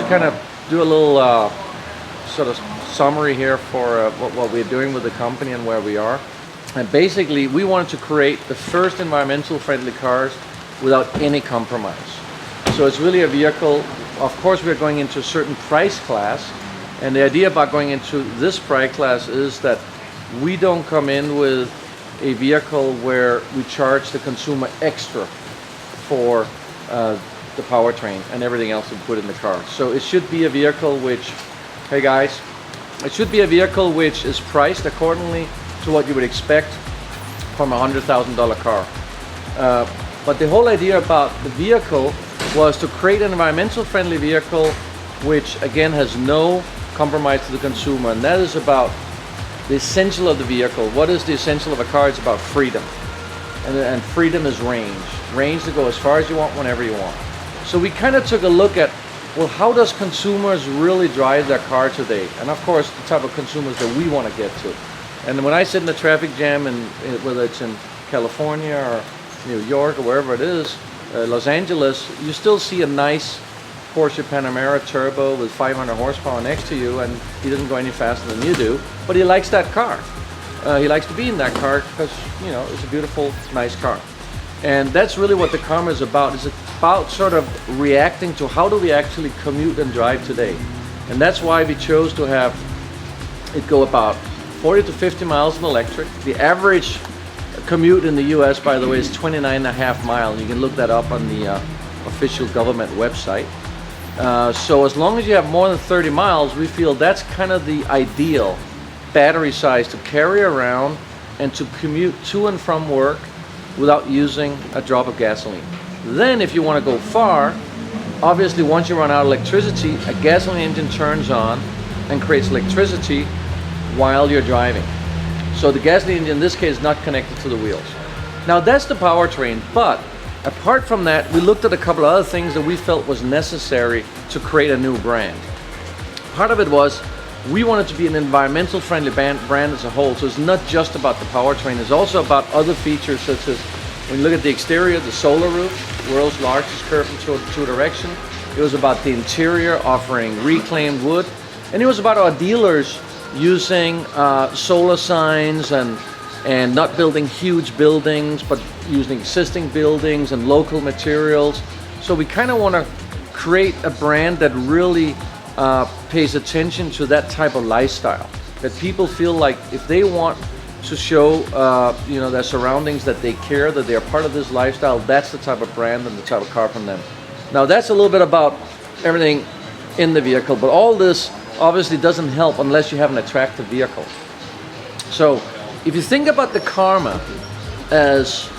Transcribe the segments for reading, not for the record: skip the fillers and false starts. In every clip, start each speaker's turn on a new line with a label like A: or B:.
A: kind of do a little sort of summary here for what we're doing with the company and where we are. And basically, we wanted to create the first environmental friendly cars without any compromise. So it's really a vehicle. Of course, we're going into a certain price class, and the idea about going into this price class is that we don't come in with a vehicle where we charge the consumer extra for the powertrain and everything else we put in the car. So it should be a vehicle which, hey guys, it should be a vehicle which is priced accordingly to what you would expect from a $100,000 car. But the whole idea about the vehicle was to create an environmental friendly vehicle which again has no compromise to the consumer, and that is about the essential of the vehicle. What is the essential of a car? It's about freedom, and freedom is range to go as far as you want whenever you want. So we kind of took a look at, well, how does consumers really drive their car today? And of course the type of consumers that we want to get to. And when I sit in the traffic jam, and whether it's in California or New York or wherever it is, Los Angeles, you still see a nice Porsche Panamera Turbo with 500 horsepower next to you, and he doesn't go any faster than you do, but he likes that car. He likes to be in that car because, you know, it's a beautiful, nice car. And that's really what the Karma is about. It's about sort of reacting to how do we actually commute and drive today. And that's why we chose to have it go about 40 to 50 miles in electric. The average commute in the US, by the way, is 29.5 miles. You can look that up on the official government website. So as long as you have more than 30 miles, we feel that's kind of the ideal battery size to carry around and to commute to and from work without using a drop of gasoline. Then if you want to go far, obviously once you run out of electricity, a gasoline engine turns on and creates electricity while you're driving. So the gasoline engine in this case is not connected to the wheels. Now that's the powertrain, but apart from that, we looked at a couple of other things that we felt was necessary to create a new brand. Part of it was we wanted to be an environmental friendly brand as a whole, so it's not just about the powertrain, it's also about other features such as, when you look at the exterior, the solar roof, world's largest curved in two direction. It was about the interior offering reclaimed wood, and it was about our dealers using solar signs and not building huge buildings, but using existing buildings and local materials. So we kind of want to create a brand that really pays attention to that type of lifestyle, that people feel like if they want to show you know, their surroundings that they care, that they're part of this lifestyle, that's the type of brand and the type of car from them. Now that's a little bit about everything in the vehicle, but all this obviously doesn't help unless you have an attractive vehicle. So if you think about the Karma as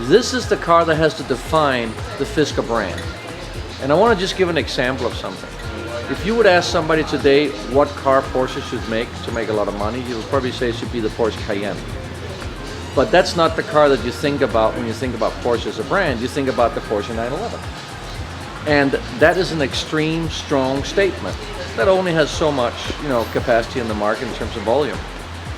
A: this is the car that has to define the Fisker brand. And I want to just give an example of something. If you would ask somebody today what car Porsche should make to make a lot of money, you would probably say it should be the Porsche Cayenne. But that's not the car that you think about when you think about Porsche as a brand. You think about the Porsche 911. And that is an extreme strong statement that only has so much, you know, capacity in the market in terms of volume.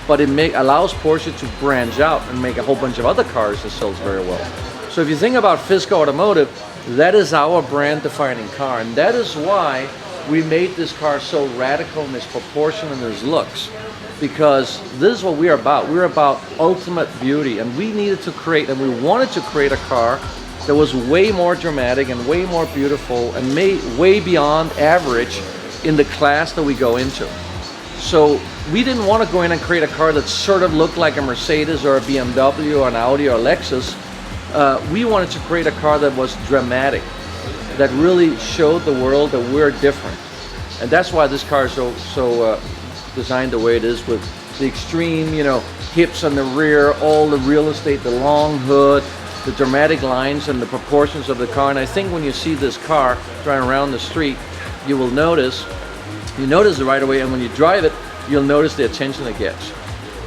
A: But it allows Porsche to branch out and make a whole bunch of other cars that sells very well. So if you think about Fisker Automotive, that is our brand defining car, and that is why we made this car so radical in its proportion and its looks, because this is what we're about. We're about ultimate beauty, and we needed to create, and we wanted to create a car that was way more dramatic and way more beautiful and way beyond average in the class that we go into. So we didn't want to go in and create a car that sort of looked like a Mercedes or a BMW or an Audi or a Lexus. We wanted to create a car that was dramatic, that really showed the world that we're different. And that's why this car is so designed the way it is, with the extreme, you know, hips on the rear, all the real estate, the long hood, the dramatic lines and the proportions of the car. And I think when you see this car driving around the street, you will notice it right away, and when you drive it, you'll notice the attention it gets.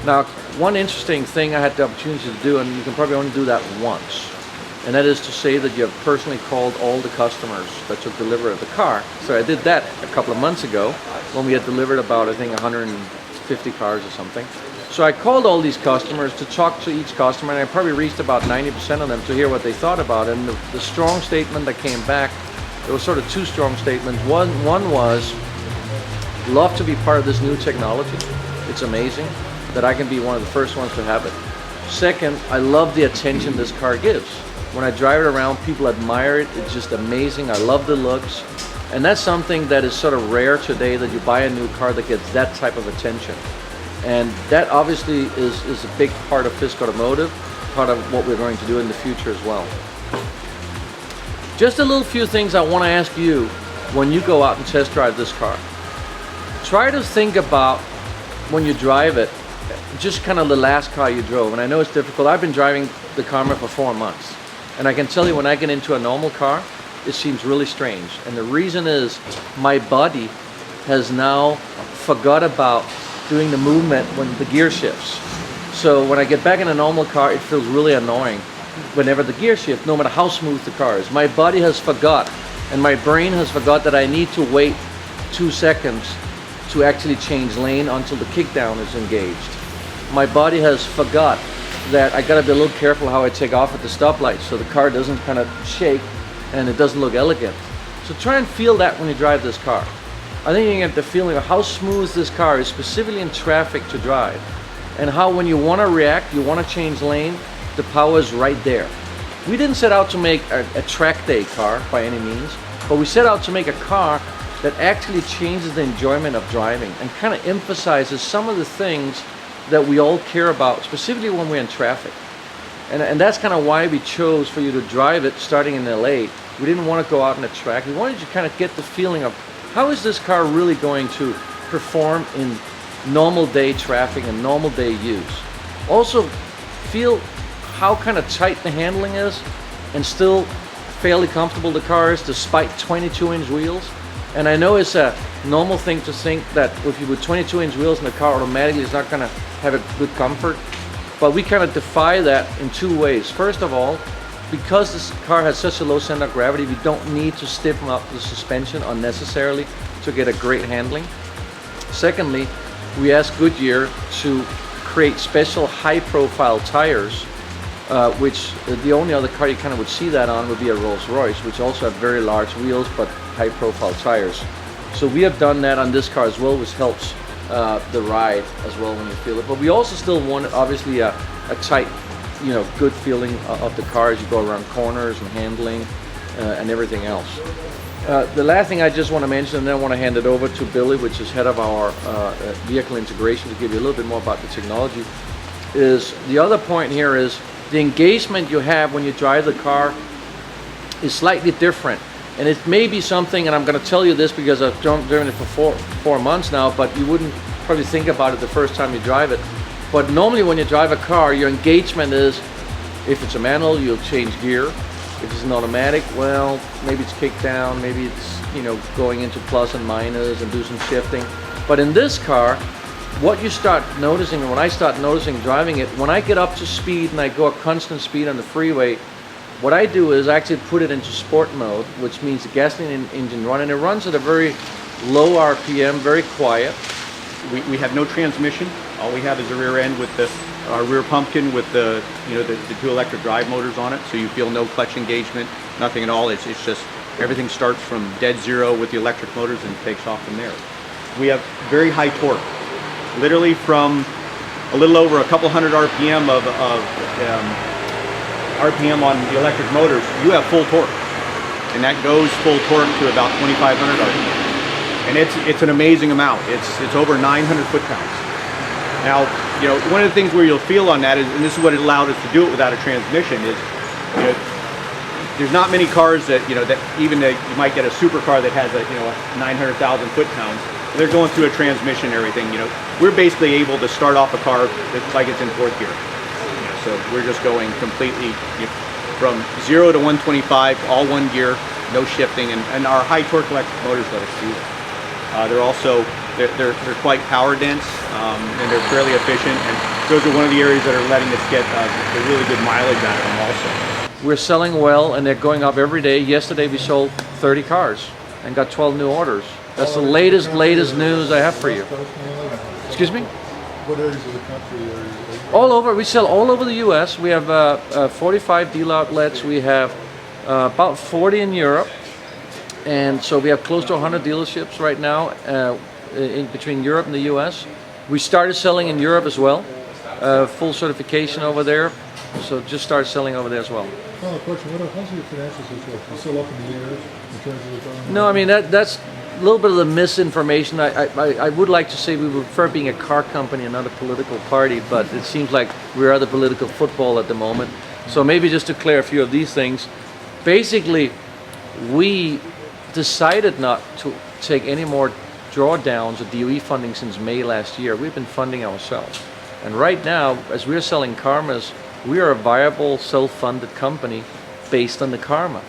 A: Now, one interesting thing I had the opportunity to do, and you can probably only do that once, and that is to say that you have personally called all the customers that took delivery of the car. So I did that a couple of months ago when we had delivered about, I think, 150 cars or something. So I called all these customers to talk to each customer, and I probably reached about 90% of them to hear what they thought about it. And the strong statement that came back There was sort of two strong statements. One was, love to be part of this new technology. It's amazing that I can be one of the first ones to have it. Second, I love the attention this car gives. When I drive it around, people admire it. It's just amazing. I love the looks. And that's something that is sort of rare today, that you buy a new car that gets that type of attention. And that obviously is a big part of Fisker Automotive, part of what we're going to do in the future as well. Just a little few things I want to ask you when you go out and test drive this car. Try to think about, when you drive it, just kind of the last car you drove. And I know it's difficult. I've been driving the Karma for 4 months. And I can tell you, when I get into a normal car, it seems really strange. And the reason is, my body has now forgot about doing the movement when the gear shifts. So when I get back in a normal car, it feels really annoying whenever the gear shifts, no matter how smooth the car is. My body has forgot, and my brain has forgot that I need to wait 2 seconds to actually change lane until the kickdown is engaged. My body has forgot that I gotta be a little careful how I take off at the stoplight so the car doesn't kind of shake and it doesn't look elegant. So try and feel that when you drive this car. I think you can get the feeling of how smooth this car is, specifically in traffic to drive, and how when you want to react, you want to change lane, the power is right there. We didn't set out to make a track day car by any means, but we set out to make a car that actually changes the enjoyment of driving and kind of emphasizes some of the things that we all care about, specifically when we're in traffic. And that's kind of why we chose for you to drive it starting in LA. We didn't want to go out on a track. We wanted you to kind of get the feeling of, how is this car really going to perform in normal day traffic and normal day use? Also, feel how kind of tight the handling is and still fairly comfortable the car is despite 22-inch wheels. And I know it's a normal thing to think that if you put 22-inch wheels in the car, automatically it's not going to have a good comfort. But we kind of defy that in two ways. First of all, because this car has such a low center of gravity, we don't need to stiffen up the suspension unnecessarily to get a great handling. Secondly, we asked Goodyear to create special high-profile tires, which the only other car you kind of would see that on would be a Rolls-Royce, which also have very large wheels but high-profile tires. So we have done that on this car as well, which helps the ride as well when you feel it. But we also still want, obviously, a tight, good feeling of the car as you go around corners and handling and everything else. The last thing I just want to mention, and then I want to hand it over to Billy, which is head of our vehicle integration, to give you a little bit more about the technology, is the other point here is the engagement you have when you drive the car is slightly different. And it may be something, and I'm going to tell you this because I've driven it for four months now, but you wouldn't probably think about it the first time you drive it. But normally when you drive a car, your engagement is, if it's a manual, you'll change gear. If it's an automatic, well, maybe it's kick down, maybe it's, going into plus and minus and do some shifting. But in this car, what you start noticing, and when I start noticing driving it, when I get up to speed and I go a constant speed on the freeway, what I do is I actually put it into sport mode, which means the gasoline engine run, and it runs at a very low RPM, very quiet.
B: We have no transmission. All we have is a rear end with our rear pumpkin with the two electric drive motors on it, so you feel no clutch engagement, nothing at all. It's just everything starts from dead zero with the electric motors and takes off from there. We have very high torque, literally from a little over a couple hundred RPM RPM on the electric motors, you have full torque, and that goes full torque to about 2,500 RPM, and it's an amazing amount. It's over 900 foot-pounds. Now, one of the things where you'll feel on that is, and this is what it allowed us to do it without a transmission, is there's not many cars that that even you might get a supercar that has a 900,000 foot-pounds. They're going through a transmission and everything. We're basically able to start off a car like it's in fourth gear. So we're just going completely from 0 to 125, all one gear, no shifting, and our high torque electric motors let us do that. They're also they're quite power dense, and they're fairly efficient, and those are one of the areas that are letting us get a really good mileage out of them also.
A: We're selling well, and they're going up every day. Yesterday we sold 30 cars and got 12 new orders. That's the latest news I have for you. Excuse me?
C: What areas of the country are you?
A: All over. We sell all over the U.S. We have 45 dealer outlets. We have about 40 in Europe. And so we have close to 100 dealerships right now in between Europe and the US. We started selling in Europe as well, full certification over there. So just started selling over there as well.
C: Final question, how's your financial situation? You still up in the air in terms of the car?
A: No, I mean, that's a little bit of the misinformation. I would like to say we would prefer being a car company and not a political party, but it seems like we are the political football at the moment. So maybe just to clear a few of these things. Basically, we decided not to take any more drawdowns of DOE funding since May last year. We've been funding ourselves. And right now, as we're selling Karmas, we are a viable self-funded company based on the Karma.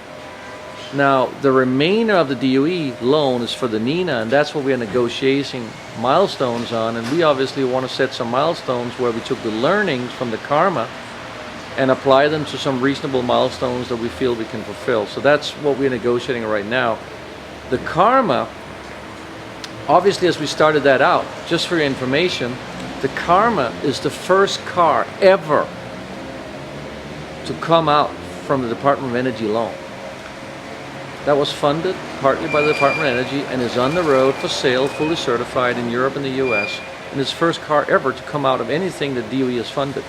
A: Now, the remainder of the DOE loan is for the Nina, and that's what we are negotiating milestones on. And we obviously want to set some milestones where we took the learnings from the Karma and apply them to some reasonable milestones that we feel we can fulfill. So that's what we're negotiating right now. The Karma, obviously, as we started that out, just for your information, the Karma is the first car ever to come out from the Department of Energy loan. That was funded partly by the Department of Energy and is on the road for sale, fully certified in Europe and the US, and it's the first car ever to come out of anything that DOE has funded.